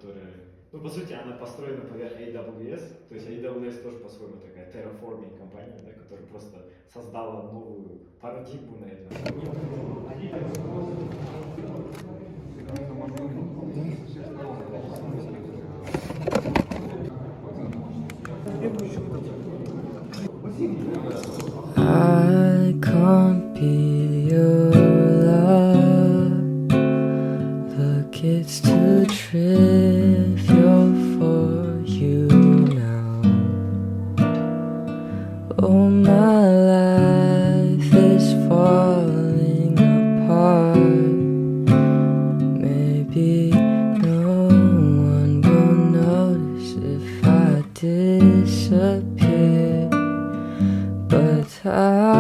которая, ну, по сути, она построена поверх AWS, то есть AWS тоже по-своему такая terraforming компания, да, которая просто создала новую парадигму на этом. I can't be your love. Look, it's too trivial for you now. Oh, my life is falling apart. Maybe no one will notice if I disappear, but I'll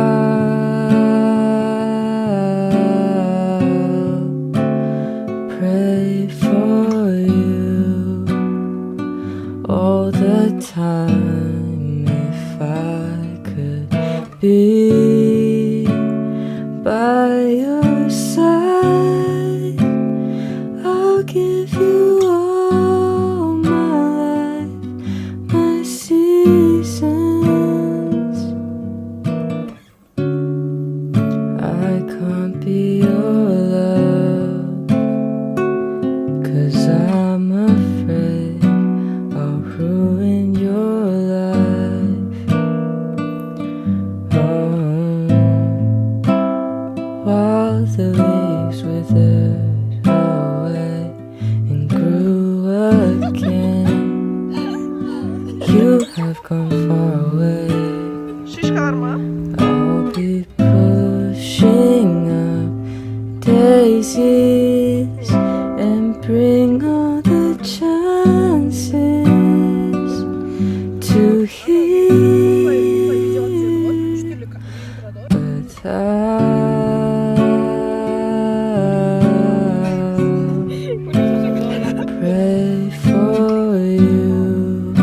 pray for you all the time. If I could be by your side, I'll give you all my life, my seasons. I can't be your love, 'cause I'm afraid I'll ruin your life. Oh, while the leaves withered away and grew again, you have gone far away. Şişkalar mı? I'll be pushing up daisies and bring all the chances to heal, but I'll pray for you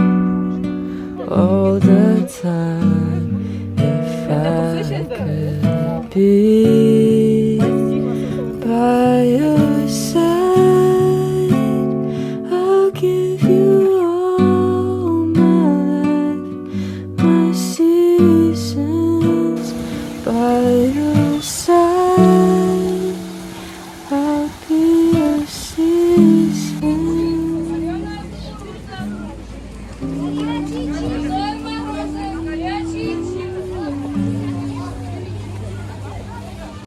all the time. If I could be by your side, I'll give you all my life, my seasons. By your side, I'll be your seasons.